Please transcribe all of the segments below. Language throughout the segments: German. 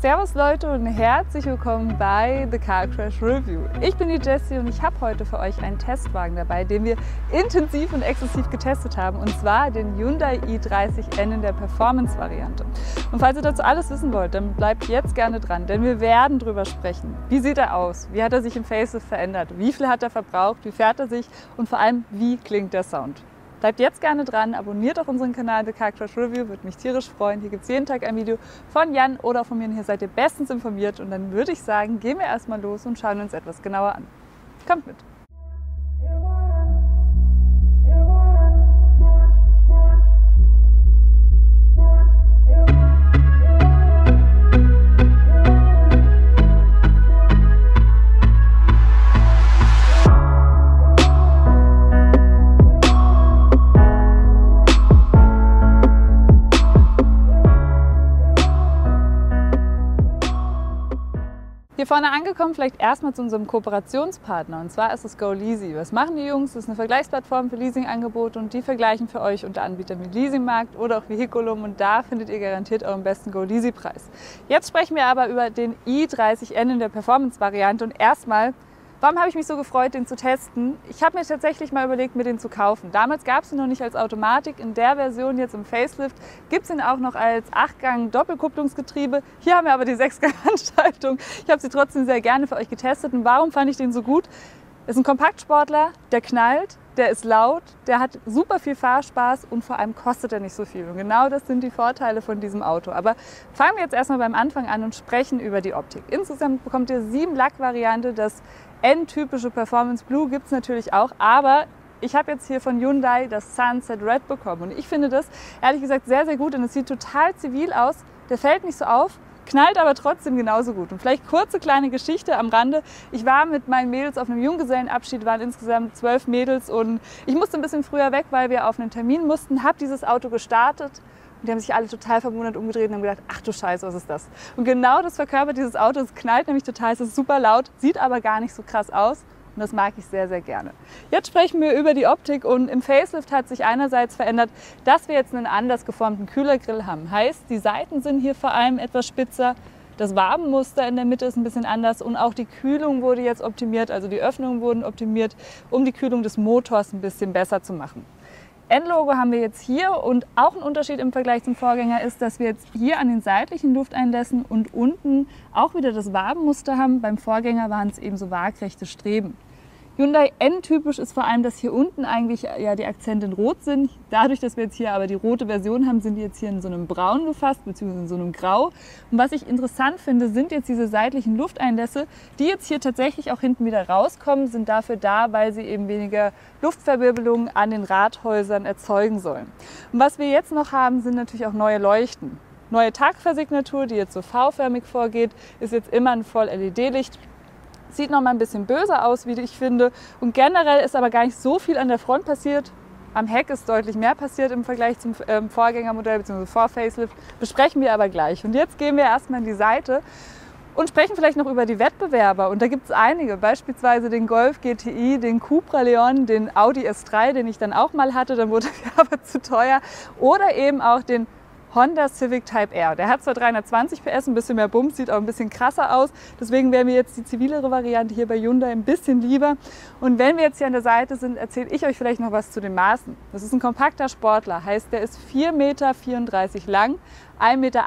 Servus Leute und herzlich willkommen bei The Car Crash Review. Ich bin die Jessie und ich habe heute für euch einen Testwagen dabei, den wir intensiv und exzessiv getestet haben, und zwar den Hyundai i30N in der Performance-Variante. Und falls ihr dazu alles wissen wollt, dann bleibt jetzt gerne dran, denn wir werden drüber sprechen. Wie sieht er aus? Wie hat er sich im Facelift verändert? Wie viel hat er verbraucht? Wie fährt er sich? Und vor allem, wie klingt der Sound? Bleibt jetzt gerne dran, abonniert auch unseren Kanal The Car Crash Review, würde mich tierisch freuen. Hier gibt es jeden Tag ein Video von Jan oder von mir und hier seid ihr bestens informiert. Und dann würde ich sagen, gehen wir erstmal los und schauen uns etwas genauer an. Kommt mit! Hier vorne angekommen, vielleicht erstmal zu unserem Kooperationspartner, und zwar ist es GoLeasy. Was machen die Jungs? Das ist eine Vergleichsplattform für Leasingangebote und die vergleichen für euch unter Anbietern wie Leasingmarkt oder auch Vehiculum, und da findet ihr garantiert euren besten GoLeasy-Preis. Jetzt sprechen wir aber über den i30N in der Performance-Variante und erstmal, warum habe ich mich so gefreut, den zu testen? Ich habe mir tatsächlich mal überlegt, mir den zu kaufen. Damals gab es ihn noch nicht als Automatik. In der Version jetzt im Facelift gibt es ihn auch noch als 8-Gang Doppelkupplungsgetriebe. Hier haben wir aber die 6-Gang-Anschaltung. Ich habe sie trotzdem sehr gerne für euch getestet. Und warum fand ich den so gut? Ist ein Kompaktsportler, der knallt, der ist laut, der hat super viel Fahrspaß und vor allem kostet er nicht so viel. Und genau das sind die Vorteile von diesem Auto. Aber fangen wir jetzt erstmal beim Anfang an und sprechen über die Optik. Insgesamt bekommt ihr 7 Lackvariante. Das N-typische Performance Blue gibt es natürlich auch, aber ich habe jetzt hier von Hyundai das Sunset Red bekommen. Und ich finde das ehrlich gesagt sehr, sehr gut und es sieht total zivil aus. Der fällt nicht so auf, knallt aber trotzdem genauso gut. Und vielleicht kurze kleine Geschichte am Rande. Ich war mit meinen Mädels auf einem Junggesellenabschied, waren insgesamt 12 Mädels und ich musste ein bisschen früher weg, weil wir auf einen Termin mussten, habe dieses Auto gestartet. Und die haben sich alle total verwundert umgedreht und haben gedacht, ach du Scheiße, was ist das? Und genau das verkörpert dieses Auto. Es knallt nämlich total, es ist super laut, sieht aber gar nicht so krass aus. Und das mag ich sehr, sehr gerne. Jetzt sprechen wir über die Optik und im Facelift hat sich einerseits verändert, dass wir jetzt einen anders geformten Kühlergrill haben. Heißt, die Seiten sind hier vor allem etwas spitzer. Das Wabenmuster in der Mitte ist ein bisschen anders und auch die Kühlung wurde jetzt optimiert, also die Öffnungen wurden optimiert, um die Kühlung des Motors ein bisschen besser zu machen. N-Logo haben wir jetzt hier und auch ein Unterschied im Vergleich zum Vorgänger ist, dass wir jetzt hier an den seitlichen Lufteinlässen und unten auch wieder das Wabenmuster haben. Beim Vorgänger waren es eben so waagrechte Streben. Hyundai N-typisch ist vor allem, dass hier unten eigentlich ja die Akzente in Rot sind. Dadurch, dass wir jetzt hier aber die rote Version haben, sind die jetzt hier in so einem Braun gefasst, beziehungsweise in so einem Grau. Und was ich interessant finde, sind jetzt diese seitlichen Lufteinlässe, die jetzt hier tatsächlich auch hinten wieder rauskommen, sind dafür da, weil sie eben weniger Luftverwirbelungen an den Radhäusern erzeugen sollen. Und was wir jetzt noch haben, sind natürlich auch neue Leuchten. Neue Tagfahrsignatur, die jetzt so V-förmig vorgeht, ist jetzt immer ein Voll-LED-Licht. Sieht noch mal ein bisschen böser aus, wie ich finde. Und generell ist aber gar nicht so viel an der Front passiert. Am Heck ist deutlich mehr passiert im Vergleich zum Vorgängermodell bzw. Vor-Facelift. Besprechen wir aber gleich. Und jetzt gehen wir erstmal in die Seite und sprechen vielleicht noch über die Wettbewerber. Und da gibt es einige, beispielsweise den Golf GTI, den Cupra Leon, den Audi S3, den ich dann auch mal hatte, dann wurde der aber zu teuer. Oder eben auch den Honda Civic Type R. Der hat zwar 320 PS, ein bisschen mehr Bums, sieht auch ein bisschen krasser aus. Deswegen wäre mir jetzt die zivilere Variante hier bei Hyundai ein bisschen lieber. Und wenn wir jetzt hier an der Seite sind, erzähle ich euch vielleicht noch was zu den Maßen. Das ist ein kompakter Sportler, heißt der ist 4,34 Meter lang, 1,80 Meter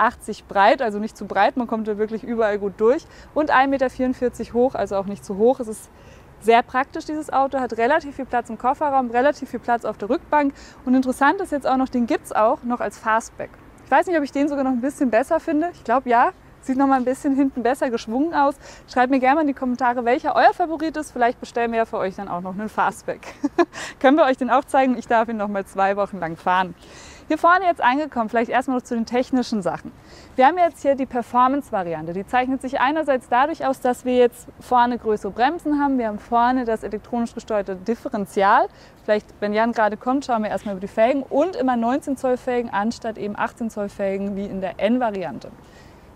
breit, also nicht zu breit, man kommt da wirklich überall gut durch, und 1,44 Meter hoch, also auch nicht zu hoch. Es ist sehr praktisch, dieses Auto, hat relativ viel Platz im Kofferraum, relativ viel Platz auf der Rückbank. Und interessant ist jetzt auch noch, den gibt es auch noch als Fastback. Ich weiß nicht, ob ich den sogar noch ein bisschen besser finde. Ich glaube ja, sieht noch mal ein bisschen hinten besser geschwungen aus. Schreibt mir gerne mal in die Kommentare, welcher euer Favorit ist. Vielleicht bestellen wir ja für euch dann auch noch einen Fastback. Können wir euch den auch zeigen? Ich darf ihn noch mal 2 Wochen lang fahren. Hier vorne jetzt angekommen, vielleicht erstmal noch zu den technischen Sachen. Wir haben jetzt hier die Performance-Variante. Die zeichnet sich einerseits dadurch aus, dass wir jetzt vorne größere Bremsen haben. Wir haben vorne das elektronisch gesteuerte Differential. Vielleicht, wenn Jan gerade kommt, schauen wir erstmal über die Felgen. Und immer 19 Zoll Felgen anstatt eben 18 Zoll Felgen wie in der N-Variante.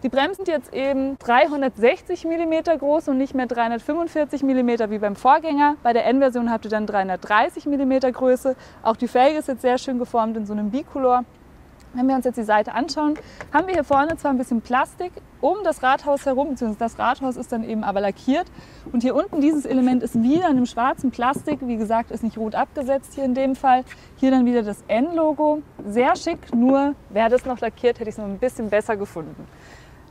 Die Bremsen sind jetzt eben 360 mm groß und nicht mehr 345 mm wie beim Vorgänger. Bei der N-Version habt ihr dann 330 mm Größe. Auch die Felge ist jetzt sehr schön geformt in so einem Bicolor. Wenn wir uns jetzt die Seite anschauen, haben wir hier vorne zwar ein bisschen Plastik um das Rathaus herum, beziehungsweise das Rathaus ist dann eben aber lackiert. Und hier unten dieses Element ist wieder in einem schwarzen Plastik, wie gesagt, ist nicht rot abgesetzt hier in dem Fall. Hier dann wieder das N-Logo, sehr schick, nur wäre das noch lackiert, hätte ich es noch ein bisschen besser gefunden.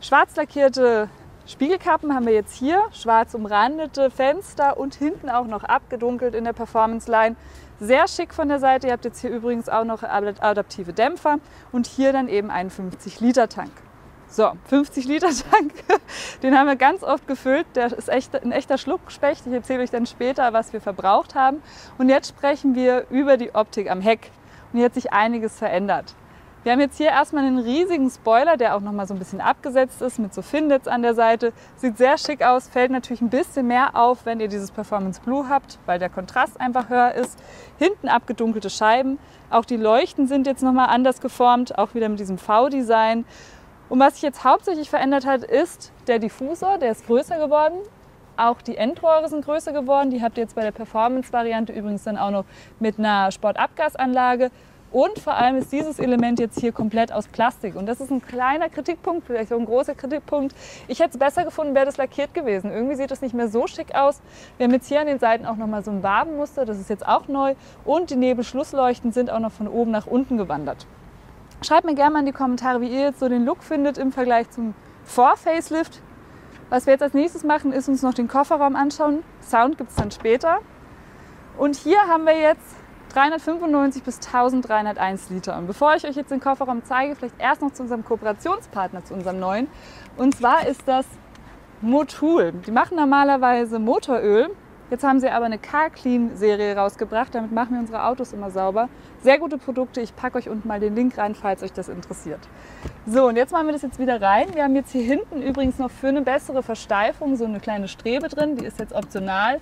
Schwarz lackierte Spiegelkappen haben wir jetzt hier, schwarz umrandete Fenster und hinten auch noch abgedunkelt in der Performance Line. Sehr schick von der Seite. Ihr habt jetzt hier übrigens auch noch adaptive Dämpfer und hier dann eben einen 50-Liter-Tank. So, 50-Liter-Tank, den haben wir ganz oft gefüllt. Der ist echt ein echter Schluckspecht. Ich erzähle euch dann später, was wir verbraucht haben. Und jetzt sprechen wir über die Optik am Heck. Und hier hat sich einiges verändert. Wir haben jetzt hier erstmal einen riesigen Spoiler, der auch noch mal so ein bisschen abgesetzt ist mit so Findets an der Seite. Sieht sehr schick aus, fällt natürlich ein bisschen mehr auf, wenn ihr dieses Performance Blue habt, weil der Kontrast einfach höher ist. Hinten abgedunkelte Scheiben, auch die Leuchten sind jetzt noch mal anders geformt, auch wieder mit diesem V-Design. Und was sich jetzt hauptsächlich verändert hat, ist der Diffusor, der ist größer geworden. Auch die Endrohre sind größer geworden, die habt ihr jetzt bei der Performance-Variante übrigens dann auch noch mit einer Sportabgasanlage. Und vor allem ist dieses Element jetzt hier komplett aus Plastik. Und das ist ein kleiner Kritikpunkt, vielleicht auch ein großer Kritikpunkt. Ich hätte es besser gefunden, wäre das lackiert gewesen. Irgendwie sieht das nicht mehr so schick aus. Wir haben jetzt hier an den Seiten auch nochmal so ein Wabenmuster, das ist jetzt auch neu. Und die Nebelschlussleuchten sind auch noch von oben nach unten gewandert. Schreibt mir gerne mal in die Kommentare, wie ihr jetzt so den Look findet im Vergleich zum Vor-Facelift. Was wir jetzt als nächstes machen, ist uns noch den Kofferraum anschauen. Sound gibt es dann später. Und hier haben wir jetzt 395 bis 1301 Liter. Und bevor ich euch jetzt den Kofferraum zeige, vielleicht erst noch zu unserem Kooperationspartner, zu unserem neuen. Und zwar ist das Motul. Die machen normalerweise Motoröl. Jetzt haben sie aber eine Car-Clean-Serie rausgebracht. Damit machen wir unsere Autos immer sauber. Sehr gute Produkte. Ich packe euch unten mal den Link rein, falls euch das interessiert. So, und jetzt machen wir das jetzt wieder rein. Wir haben jetzt hier hinten übrigens noch für eine bessere Versteifung so eine kleine Strebe drin. Die ist jetzt optional.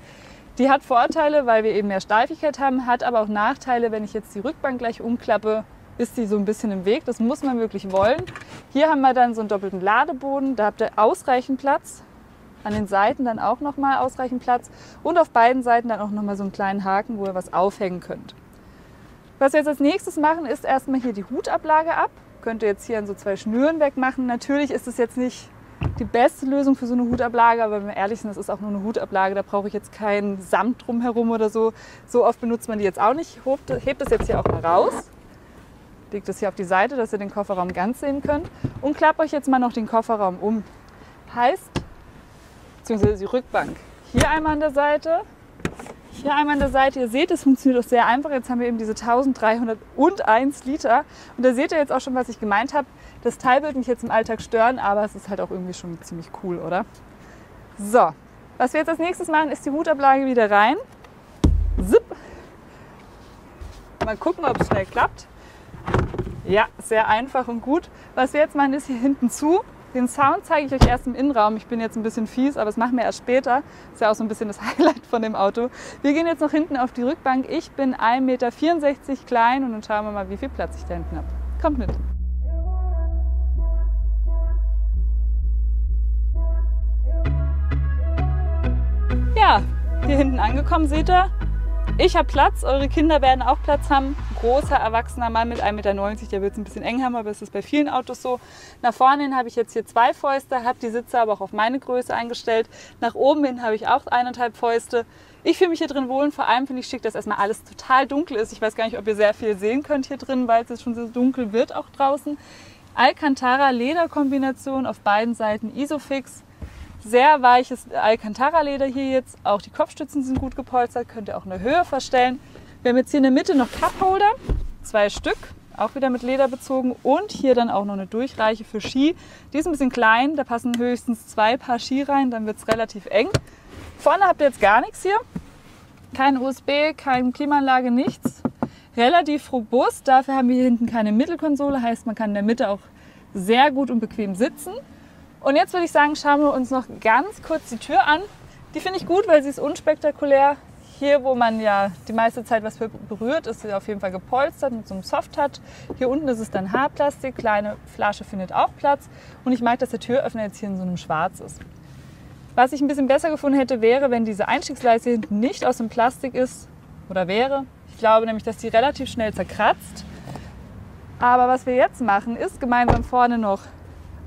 Die hat Vorteile, weil wir eben mehr Steifigkeit haben, hat aber auch Nachteile. Wenn ich jetzt die Rückbank gleich umklappe, ist die so ein bisschen im Weg. Das muss man wirklich wollen. Hier haben wir dann so einen doppelten Ladeboden. Da habt ihr ausreichend Platz. An den Seiten dann auch nochmal ausreichend Platz. Und auf beiden Seiten dann auch nochmal so einen kleinen Haken, wo ihr was aufhängen könnt. Was wir jetzt als nächstes machen, ist erstmal hier die Hutablage ab. Könnt ihr jetzt hier an so 2 Schnüren wegmachen. Natürlich ist es jetzt nicht die beste Lösung für so eine Hutablage, aber wenn wir ehrlich sind, das ist auch nur eine Hutablage, da brauche ich jetzt keinen Samt drumherum oder so. So oft benutzt man die jetzt auch nicht. Hebt das jetzt hier auch mal raus, legt das hier auf die Seite, dass ihr den Kofferraum ganz sehen könnt und klappt euch jetzt mal noch den Kofferraum um. Heißt, beziehungsweise die Rückbank, hier einmal an der Seite, hier einmal an der Seite. Ihr seht, es funktioniert auch sehr einfach. Jetzt haben wir eben diese 1301 Liter und da seht ihr jetzt auch schon, was ich gemeint habe. Das Teil wird mich jetzt im Alltag stören, aber es ist halt auch irgendwie schon ziemlich cool, oder? So, was wir jetzt als nächstes machen, ist die Hutablage wieder rein. Zip. Mal gucken, ob es schnell klappt. Ja, sehr einfach und gut. Was wir jetzt machen, ist hier hinten zu. Den Sound zeige ich euch erst im Innenraum. Ich bin jetzt ein bisschen fies, aber das machen wir erst später. Ist ja auch so ein bisschen das Highlight von dem Auto. Wir gehen jetzt noch hinten auf die Rückbank. Ich bin 1,64 Meter klein und dann schauen wir mal, wie viel Platz ich da hinten habe. Kommt mit! Ja, hier hinten angekommen seht ihr, ich habe Platz, eure Kinder werden auch Platz haben. Ein großer erwachsener Mann mit 1,90 Meter, der wird es ein bisschen eng haben, aber es ist bei vielen Autos so. Nach vorne hin habe ich jetzt hier 2 Fäuste, habe die Sitze aber auch auf meine Größe eingestellt. Nach oben hin habe ich auch 1,5 Fäuste. Ich fühle mich hier drin wohl und vor allem finde ich schick, dass erstmal alles total dunkel ist. Ich weiß gar nicht, ob ihr sehr viel sehen könnt hier drin, weil es jetzt schon so dunkel wird auch draußen. Alcantara-Leder-Kombination auf beiden Seiten, Isofix. Sehr weiches Alcantara-Leder hier jetzt. Auch die Kopfstützen sind gut gepolstert, könnt ihr auch in der Höhe verstellen. Wir haben jetzt hier in der Mitte noch Cupholder, 2 Stück, auch wieder mit Leder bezogen. Und hier dann auch noch eine Durchreiche für Ski. Die ist ein bisschen klein, da passen höchstens 2 Paar Ski rein, dann wird es relativ eng. Vorne habt ihr jetzt gar nichts hier. Keine USB, keine Klimaanlage, nichts. Relativ robust, dafür haben wir hier hinten keine Mittelkonsole, heißt man kann in der Mitte auch sehr gut und bequem sitzen. Und jetzt würde ich sagen, schauen wir uns noch ganz kurz die Tür an. Die finde ich gut, weil sie ist unspektakulär. Hier, wo man ja die meiste Zeit was berührt, ist sie auf jeden Fall gepolstert mit so einem Soft-Touch. Hier unten ist es dann Haarplastik, kleine Flasche findet auch Platz. Und ich mag, dass der Türöffner jetzt hier in so einem Schwarz ist. Was ich ein bisschen besser gefunden hätte, wäre, wenn diese Einstiegsleiste hinten nicht aus dem Plastik ist oder wäre. Ich glaube nämlich, dass die relativ schnell zerkratzt. Aber was wir jetzt machen, ist gemeinsam vorne noch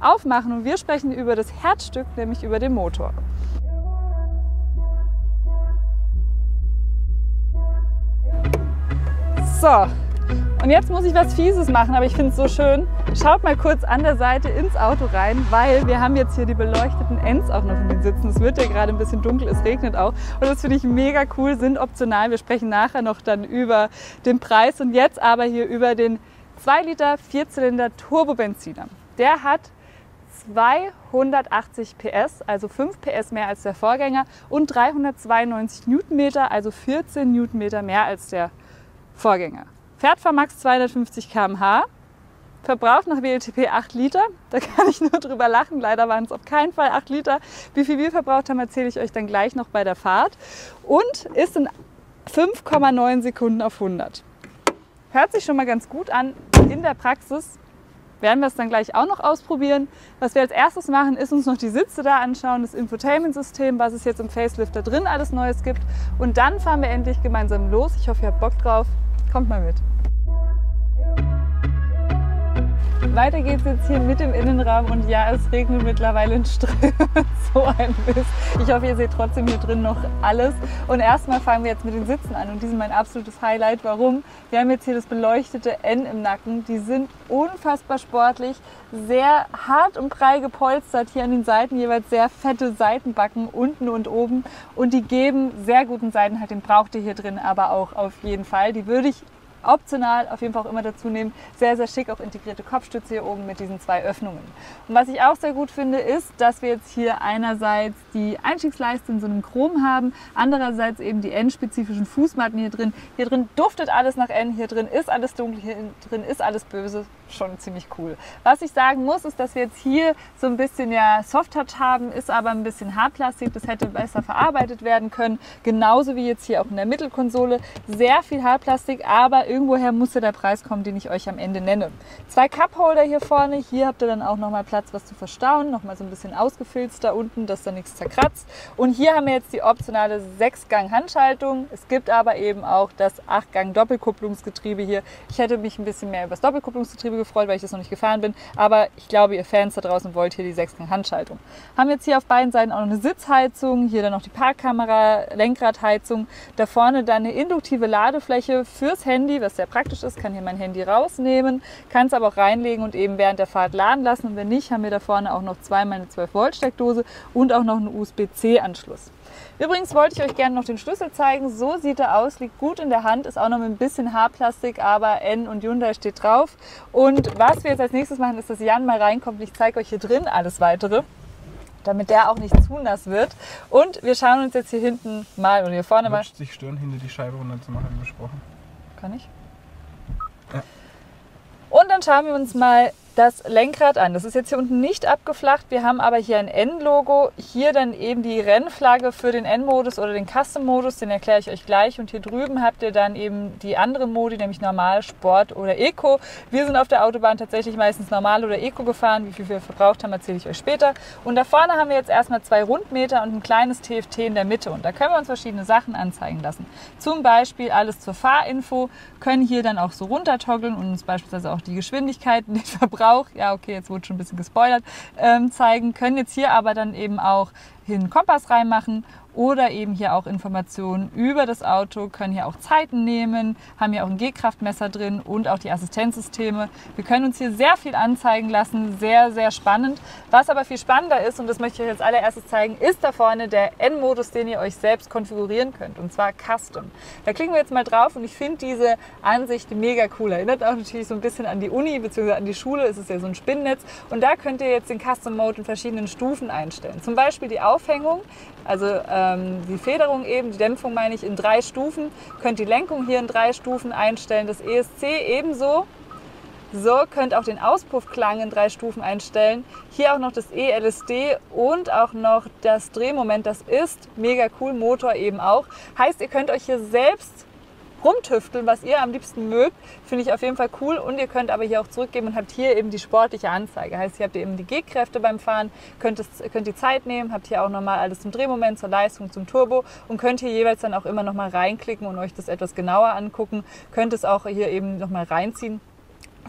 aufmachen und wir sprechen über das Herzstück, nämlich über den Motor. So, und jetzt muss ich was Fieses machen, aber ich finde es so schön. Schaut mal kurz an der Seite ins Auto rein, weil wir haben jetzt hier die beleuchteten Ends auch noch in den Sitzen. Es wird ja gerade ein bisschen dunkel, es regnet auch. Und das finde ich mega cool, sind optional. Wir sprechen nachher noch dann über den Preis und jetzt aber hier über den 2 Liter 4-Zylinder Turbobenziner. Der hat 280 PS, also 5 PS mehr als der Vorgänger und 392 Newtonmeter, also 14 Newtonmeter mehr als der Vorgänger. Fährt Max 250 km/h, verbraucht nach WLTP 8 Liter. Da kann ich nur drüber lachen, leider waren es auf keinen Fall 8 Liter. Wie viel wir verbraucht haben, erzähle ich euch dann gleich noch bei der Fahrt. Und ist in 5,9 Sekunden auf 100. Hört sich schon mal ganz gut an. In der Praxis werden wir es dann gleich auch noch ausprobieren. Was wir als erstes machen, ist uns noch die Sitze da anschauen, das Infotainment-System, was es jetzt im Facelift da drin alles Neues gibt. Und dann fahren wir endlich gemeinsam los. Ich hoffe, ihr habt Bock drauf. Kommt mal mit. Weiter geht's jetzt hier mit dem Innenraum und ja, es regnet mittlerweile in Strömen, so ein Biss. Ich hoffe, ihr seht trotzdem hier drin noch alles. Und erstmal fangen wir jetzt mit den Sitzen an und die sind mein absolutes Highlight. Warum? Wir haben jetzt hier das beleuchtete N im Nacken. Die sind unfassbar sportlich, sehr hart und prall gepolstert. Hier an den Seiten jeweils sehr fette Seitenbacken unten und oben und die geben sehr guten Seitenhalt. Den braucht ihr hier drin aber auch auf jeden Fall. Die würde ich optional auf jeden Fall auch immer dazu nehmen. Sehr, sehr schick, auch integrierte Kopfstütze hier oben mit diesen 2 Öffnungen. Und was ich auch sehr gut finde, ist, dass wir jetzt hier einerseits die Einstiegsleiste in so einem Chrom haben, andererseits eben die N-spezifischen Fußmatten hier drin. Hier drin duftet alles nach N, hier drin ist alles dunkel, hier drin ist alles böse. Schon ziemlich cool. Was ich sagen muss, ist, dass wir jetzt hier so ein bisschen ja Soft-Touch haben, ist aber ein bisschen Hartplastik. Das hätte besser verarbeitet werden können. Genauso wie jetzt hier auch in der Mittelkonsole. Sehr viel Hartplastik, aber irgendwoher muss ja der Preis kommen, den ich euch am Ende nenne. 2 Cup-Holder hier vorne. Hier habt ihr dann auch nochmal Platz, was zu verstauen. Nochmal so ein bisschen ausgefilzt da unten, dass da nichts zerkratzt. Und hier haben wir jetzt die optionale 6-Gang-Handschaltung. Es gibt aber eben auch das 8-Gang-Doppelkupplungsgetriebe hier. Ich hätte mich ein bisschen mehr über das Doppelkupplungsgetriebe gefreut, weil ich das noch nicht gefahren bin. Aber ich glaube, ihr Fans da draußen wollt hier die 6-Gang-Handschaltung. Haben jetzt hier auf beiden Seiten auch noch eine Sitzheizung. Hier dann noch die Parkkamera, Lenkradheizung. Da vorne dann eine induktive Ladefläche fürs Handy, was sehr praktisch ist. Kann hier mein Handy rausnehmen, kann es aber auch reinlegen und eben während der Fahrt laden lassen. Und wenn nicht, haben wir da vorne auch noch zweimal eine 12-Volt-Steckdose und auch noch einen USB-C-Anschluss. Übrigens wollte ich euch gerne noch den Schlüssel zeigen. So sieht er aus, liegt gut in der Hand, ist auch noch mit ein bisschen Haarplastik, aber N und Hyundai steht drauf. Und was wir jetzt als nächstes machen, ist, dass Jan mal reinkommt und ich zeige euch hier drin alles Weitere, damit der auch nicht zu nass wird. Und wir schauen uns jetzt hier hinten mal oder hier vorne mal. Sich stören, hinter die Scheibe runter zu machen, wie besprochen. Kann ich? Ja. Und dann schauen wir uns mal das Lenkrad an. Das ist jetzt hier unten nicht abgeflacht. Wir haben aber hier ein N-Logo. Hier dann eben die Rennflagge für den N-Modus oder den Custom-Modus. Den erkläre ich euch gleich. Und hier drüben habt ihr dann eben die anderen Modi, nämlich Normal, Sport oder Eco. Wir sind auf der Autobahn tatsächlich meistens Normal oder Eco gefahren. Wie viel wir verbraucht haben, erzähle ich euch später. Und da vorne haben wir jetzt erstmal 2 Rundmeter und ein kleines TFT in der Mitte. Und da können wir uns verschiedene Sachen anzeigen lassen. Zum Beispiel alles zur Fahrinfo. Können hier dann auch so runtertoggeln und uns beispielsweise auch die Geschwindigkeiten, den Verbrauch, ja okay, jetzt wurde schon ein bisschen gespoilert, zeigen. Können jetzt hier aber dann eben auch hier einen Kompass reinmachen oder eben hier auch Informationen über das Auto, können hier auch Zeiten nehmen, haben hier auch ein G-Kraftmesser drin und auch die Assistenzsysteme. Wir können uns hier sehr viel anzeigen lassen, sehr, sehr spannend. Was aber viel spannender ist, und das möchte ich euch als allererstes zeigen, ist da vorne der N-Modus, den ihr euch selbst konfigurieren könnt, und zwar Custom. Da klicken wir jetzt mal drauf und ich finde diese Ansicht mega cool. Erinnert auch natürlich so ein bisschen an die Uni bzw. an die Schule, es ist ja so ein Spinnennetz und da könnt ihr jetzt den Custom Mode in verschiedenen Stufen einstellen. Zum Beispiel die Aufhängung, also die Federung eben, die Dämpfung meine ich in 3 Stufen, könnt die Lenkung hier in 3 Stufen einstellen, das ESC ebenso. So, könnt auch den Auspuffklang in 3 Stufen einstellen. Hier auch noch das ELSD und auch noch das Drehmoment, das ist mega cool, Motor eben auch. Heißt, ihr könnt euch hier selbst rumtüfteln, was ihr am liebsten mögt, finde ich auf jeden Fall cool. Und ihr könnt aber hier auch zurückgeben und habt hier eben die sportliche Anzeige. Heißt, hier habt ihr eben die G-Kräfte beim Fahren, könnt die Zeit nehmen, habt hier auch nochmal alles zum Drehmoment, zur Leistung, zum Turbo und könnt hier jeweils dann auch immer nochmal reinklicken und euch das etwas genauer angucken. Könnt es auch hier eben nochmal reinziehen.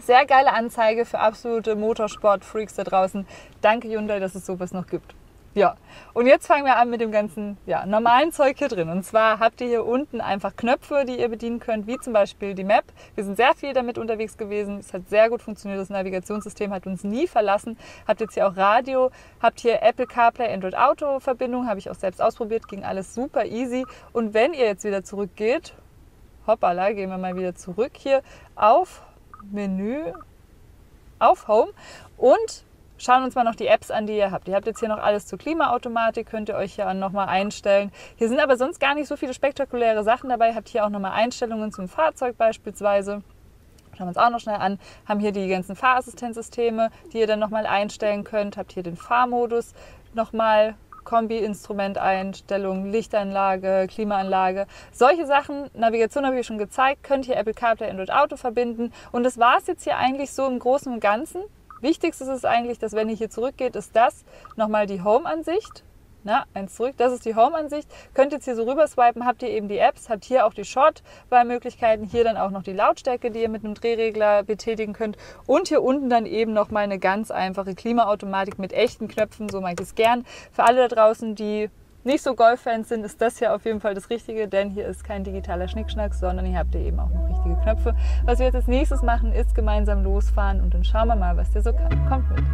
Sehr geile Anzeige für absolute Motorsport-Freaks da draußen. Danke Hyundai, dass es sowas noch gibt. Ja, und jetzt fangen wir an mit dem ganzen normalen Zeug hier drin. Und zwar habt ihr hier unten einfach Knöpfe, die ihr bedienen könnt, wie zum Beispiel die Map. Wir sind sehr viel damit unterwegs gewesen. Es hat sehr gut funktioniert. Das Navigationssystem hat uns nie verlassen. Habt jetzt hier auch Radio, habt hier Apple CarPlay, Android Auto Verbindung. Habe ich auch selbst ausprobiert, ging alles super easy. Und wenn ihr jetzt wieder zurückgeht, hoppala, gehen wir mal wieder zurück hier auf Menü, auf Home und schauen uns mal noch die Apps an, die ihr habt. Ihr habt jetzt hier noch alles zur Klimaautomatik, könnt ihr euch hier nochmal einstellen. Hier sind aber sonst gar nicht so viele spektakuläre Sachen dabei. Habt hier auch nochmal Einstellungen zum Fahrzeug beispielsweise. Schauen wir uns auch noch schnell an. Haben hier die ganzen Fahrassistenzsysteme, die ihr dann nochmal einstellen könnt. Habt hier den Fahrmodus nochmal, Kombi-Instrumenteinstellungen, Lichtanlage, Klimaanlage. Solche Sachen, Navigation habe ich schon gezeigt, könnt ihr Apple CarPlay, Android Auto verbinden. Und das war es jetzt hier eigentlich so im Großen und Ganzen. Wichtigstes ist eigentlich, dass wenn ihr hier zurückgeht, ist das nochmal die Home-Ansicht. Na, eins zurück, das ist die Home-Ansicht. Könnt jetzt hier so rüber swipen, habt ihr eben die Apps, habt hier auch die Short-Wahlmöglichkeiten, hier dann auch noch die Lautstärke, die ihr mit einem Drehregler betätigen könnt. Und hier unten dann eben nochmal eine ganz einfache Klimaautomatik mit echten Knöpfen, so mag ich es gern. Für alle da draußen, die nicht so Golf-Fans sind, ist das hier auf jeden Fall das Richtige, denn hier ist kein digitaler Schnickschnack, sondern hier habt ihr eben auch noch richtige Knöpfe. Was wir jetzt als nächstes machen, ist gemeinsam losfahren und dann schauen wir mal, was der so kann. Kommt mit!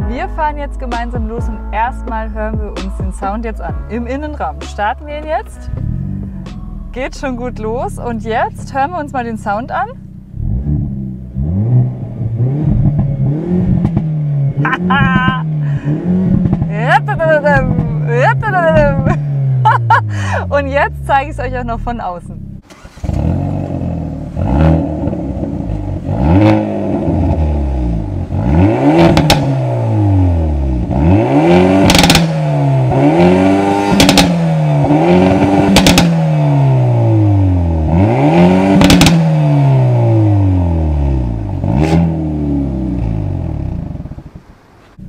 Wir fahren jetzt gemeinsam los und erstmal hören wir uns den Sound jetzt an. Im Innenraum starten wir ihn jetzt. Geht schon gut los und jetzt hören wir uns mal den Sound an. Und jetzt zeige ich es euch auch noch von außen.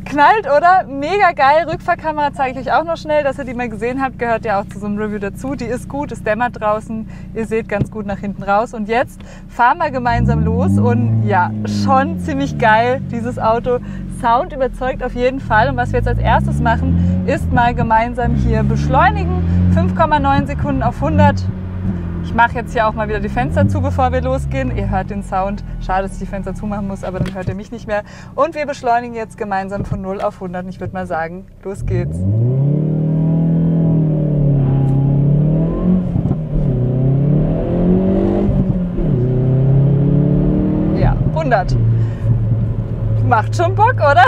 Knallt, oder? Mega geil. Rückfahrkamera zeige ich euch auch noch schnell, dass ihr die mal gesehen habt. Gehört ja auch zu so einem Review dazu. Die ist gut, es dämmert draußen. Ihr seht ganz gut nach hinten raus. Und jetzt fahren wir gemeinsam los. Und ja, schon ziemlich geil, dieses Auto. Sound überzeugt auf jeden Fall. Und was wir jetzt als erstes machen, ist mal gemeinsam hier beschleunigen. 5,9 Sekunden auf 100. Ich mache jetzt hier auch mal wieder die Fenster zu, bevor wir losgehen. Ihr hört den Sound. Schade, dass ich die Fenster zumachen muss, aber dann hört ihr mich nicht mehr. Und wir beschleunigen jetzt gemeinsam von 0 auf 100. Und ich würde mal sagen, los geht's. Ja, 100. Macht schon Bock, oder?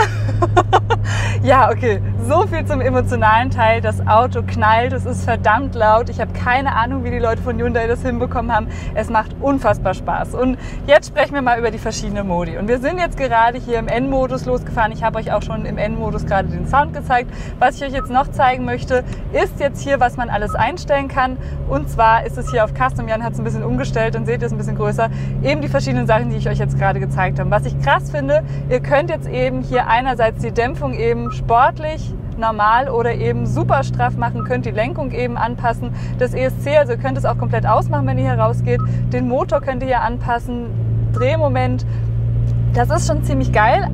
Ja, okay. So viel zum emotionalen Teil. Das Auto knallt, es ist verdammt laut. Ich habe keine Ahnung, wie die Leute von Hyundai das hinbekommen haben. Es macht unfassbar Spaß. Und jetzt sprechen wir mal über die verschiedenen Modi. Und wir sind jetzt gerade hier im N-Modus losgefahren. Ich habe euch auch schon im N-Modus gerade den Sound gezeigt. Was ich euch jetzt noch zeigen möchte, ist jetzt hier, was man alles einstellen kann. Und zwar ist es hier auf Custom, Jan hat es ein bisschen umgestellt, dann seht ihr es ein bisschen größer, eben die verschiedenen Sachen, die ich euch jetzt gerade gezeigt habe. Was ich krass finde, ihr könnt jetzt eben hier einerseits die Dämpfung eben sportlich, normal oder eben super straff machen, könnt die Lenkung eben anpassen. Das ESC, also ihr könnt es auch komplett ausmachen, wenn ihr hier rausgeht. Den Motor könnt ihr hier anpassen, Drehmoment. Das ist schon ziemlich geil.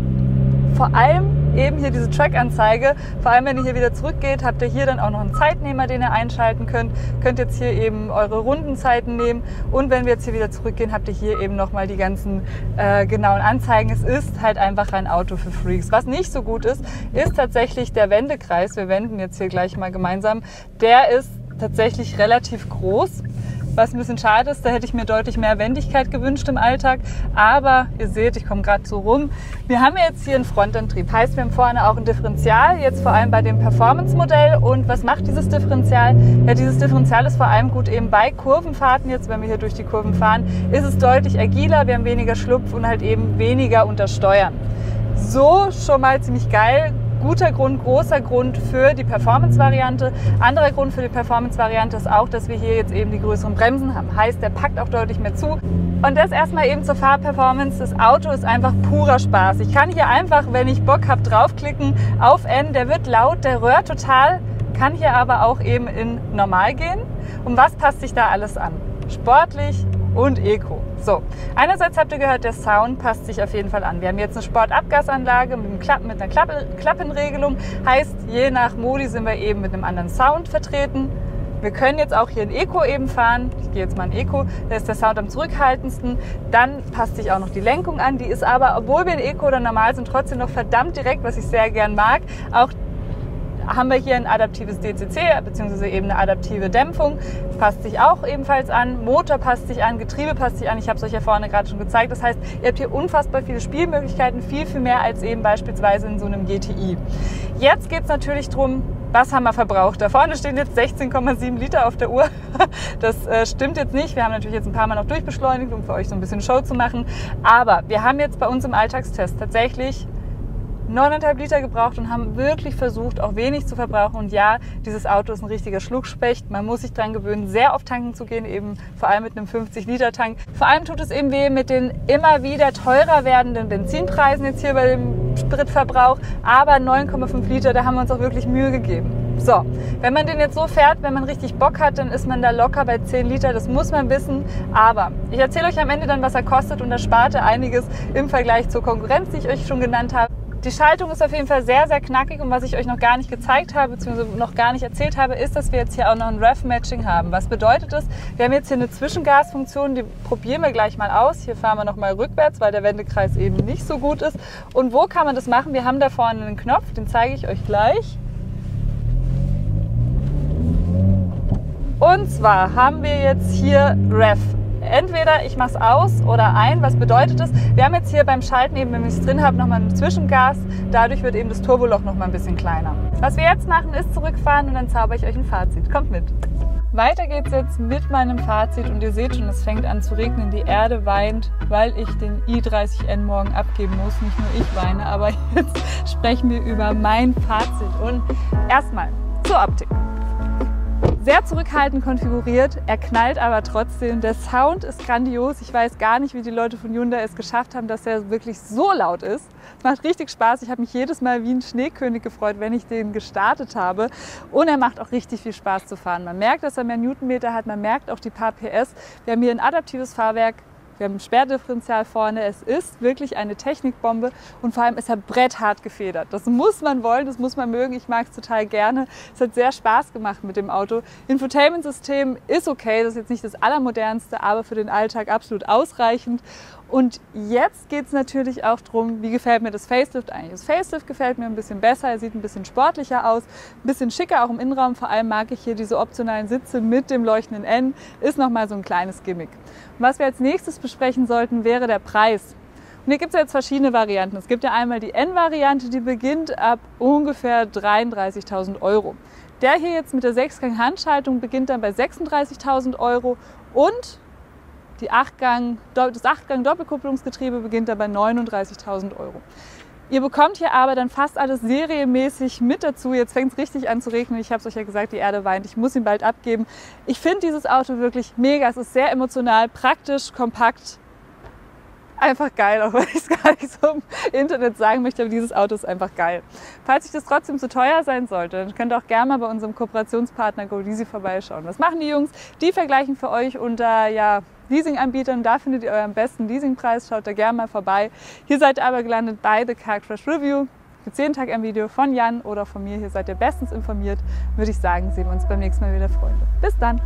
Vor allem eben hier diese Track-Anzeige. Vor allem, wenn ihr hier wieder zurückgeht, habt ihr hier dann auch noch einen Zeitnehmer, den ihr einschalten könnt. Könnt jetzt hier eben eure Rundenzeiten nehmen. Und wenn wir jetzt hier wieder zurückgehen, habt ihr hier eben nochmal die ganzen genauen Anzeigen. Es ist halt einfach ein Auto für Freaks. Was nicht so gut ist, ist tatsächlich der Wendekreis. Wir wenden jetzt hier gleich mal gemeinsam. Der ist tatsächlich relativ groß. Was ein bisschen schade ist, da hätte ich mir deutlich mehr Wendigkeit gewünscht im Alltag. Aber ihr seht, ich komme gerade so rum. Wir haben ja jetzt hier einen Frontantrieb. Heißt, wir haben vorne auch ein Differential, jetzt vor allem bei dem Performance-Modell. Und was macht dieses Differential? Ja, dieses Differential ist vor allem gut eben bei Kurvenfahrten. Jetzt, wenn wir hier durch die Kurven fahren, ist es deutlich agiler. Wir haben weniger Schlupf und halt eben weniger untersteuern. So schon mal ziemlich geil. guter Grund, großer Grund für die Performance-Variante. Anderer Grund für die Performance-Variante ist auch, dass wir hier jetzt eben die größeren Bremsen haben. Heißt, der packt auch deutlich mehr zu. Und das erstmal eben zur Fahrperformance. Das Auto ist einfach purer Spaß. Ich kann hier einfach, wenn ich Bock habe, draufklicken auf N. Der wird laut, der röhrt total, kann hier aber auch eben in normal gehen. Und was passt sich da alles an? Sportlich und Eco. So, einerseits habt ihr gehört, der Sound passt sich auf jeden Fall an. Wir haben jetzt eine Sportabgasanlage mit einer Klappenregelung. Heißt, je nach Modi sind wir eben mit einem anderen Sound vertreten. Wir können jetzt auch hier in Eco eben fahren. Ich gehe jetzt mal in Eco, da ist der Sound am zurückhaltendsten. Dann passt sich auch noch die Lenkung an. Die ist aber, obwohl wir in Eco oder normal sind, trotzdem noch verdammt direkt, was ich sehr gern mag. Auch haben wir hier ein adaptives DCC bzw. eben eine adaptive Dämpfung. Passt sich auch ebenfalls an. Motor passt sich an, Getriebe passt sich an. Ich habe es euch ja vorne gerade schon gezeigt. Das heißt, ihr habt hier unfassbar viele Spielmöglichkeiten, viel mehr als eben beispielsweise in so einem GTI. Jetzt geht es natürlich darum, was haben wir verbraucht? Da vorne stehen jetzt 16,7 Liter auf der Uhr. Das stimmt jetzt nicht. Wir haben natürlich jetzt ein paar Mal noch durchbeschleunigt, um für euch so ein bisschen Show zu machen. Aber wir haben jetzt bei uns im Alltagstest tatsächlich 9,5 Liter gebraucht und haben wirklich versucht, auch wenig zu verbrauchen. Und ja, dieses Auto ist ein richtiger Schluckspecht. Man muss sich daran gewöhnen, sehr oft tanken zu gehen, eben vor allem mit einem 50-Liter-Tank. Vor allem tut es eben weh mit den immer wieder teurer werdenden Benzinpreisen jetzt hier bei dem Spritverbrauch. Aber 9,5 Liter, da haben wir uns auch wirklich Mühe gegeben. So, wenn man den jetzt so fährt, wenn man richtig Bock hat, dann ist man da locker bei 10 Liter. Das muss man wissen. Aber ich erzähle euch am Ende dann, was er kostet, und da spart ihr einiges im Vergleich zur Konkurrenz, die ich euch schon genannt habe. Die Schaltung ist auf jeden Fall sehr, sehr knackig, und was ich euch noch gar nicht gezeigt habe, beziehungsweise noch gar nicht erzählt habe, ist, dass wir jetzt hier auch noch ein Rev-Matching haben. Was bedeutet das? Wir haben jetzt hier eine Zwischengasfunktion, die probieren wir gleich mal aus. Hier fahren wir nochmal rückwärts, weil der Wendekreis eben nicht so gut ist. Und wo kann man das machen? Wir haben da vorne einen Knopf, den zeige ich euch gleich. Und zwar haben wir jetzt hier Rev. Entweder ich mache es aus oder ein. Was bedeutet das? Wir haben jetzt hier beim Schalten eben, wenn ich es drin habe, nochmal ein Zwischengas. Dadurch wird eben das Turboloch nochmal ein bisschen kleiner. Was wir jetzt machen, ist zurückfahren, und dann zauber ich euch ein Fazit. Kommt mit! Weiter geht's jetzt mit meinem Fazit, und ihr seht schon, es fängt an zu regnen. Die Erde weint, weil ich den i30N morgen abgeben muss. Nicht nur ich weine, aber jetzt sprechen wir über mein Fazit. Und erstmal zur Optik. Sehr zurückhaltend konfiguriert, er knallt aber trotzdem. Der Sound ist grandios. Ich weiß gar nicht, wie die Leute von Hyundai es geschafft haben, dass er wirklich so laut ist. Es macht richtig Spaß. Ich habe mich jedes Mal wie ein Schneekönig gefreut, wenn ich den gestartet habe. Und er macht auch richtig viel Spaß zu fahren. Man merkt, dass er mehr Newtonmeter hat. Man merkt auch die paar PS. Wir haben hier ein adaptives Fahrwerk. Wir haben ein Sperrdifferential vorne. Es ist wirklich eine Technikbombe, und vor allem ist er bretthart gefedert. Das muss man wollen, das muss man mögen. Ich mag es total gerne. Es hat sehr Spaß gemacht mit dem Auto. Infotainment-System ist okay, das ist jetzt nicht das allermodernste, aber für den Alltag absolut ausreichend. Und jetzt geht es natürlich auch darum, wie gefällt mir das Facelift eigentlich. Das Facelift gefällt mir ein bisschen besser, er sieht ein bisschen sportlicher aus, ein bisschen schicker auch im Innenraum. Vor allem mag ich hier diese optionalen Sitze mit dem leuchtenden N, ist nochmal so ein kleines Gimmick. Und was wir als nächstes besprechen sollten, wäre der Preis. Und hier gibt es jetzt verschiedene Varianten. Es gibt ja einmal die N-Variante, die beginnt ab ungefähr 33.000 €. Der hier jetzt mit der 6-Gang-Handschaltung beginnt dann bei 36.000 € und das 8-Gang-Doppelkupplungsgetriebe beginnt dann bei 39.000 €. Ihr bekommt hier aber dann fast alles serienmäßig mit dazu. Jetzt fängt es richtig an zu regnen. Ich habe es euch ja gesagt, die Erde weint. Ich muss ihn bald abgeben. Ich finde dieses Auto wirklich mega. Es ist sehr emotional, praktisch, kompakt. Einfach geil, auch wenn ich es gar nicht so im Internet sagen möchte, aber dieses Auto ist einfach geil. Falls euch das trotzdem zu teuer sein sollte, dann könnt ihr auch gerne mal bei unserem Kooperationspartner GoLeasy vorbeischauen. Was machen die Jungs? Die vergleichen für euch unter Leasinganbietern. Da findet ihr euren besten Leasingpreis. Schaut da gerne mal vorbei. Hier seid ihr aber gelandet bei The Car Crash Review. Gibt jeden Tag ein Video von Jan oder von mir. Hier seid ihr bestens informiert. Würde ich sagen, sehen wir uns beim nächsten Mal wieder, Freunde. Bis dann!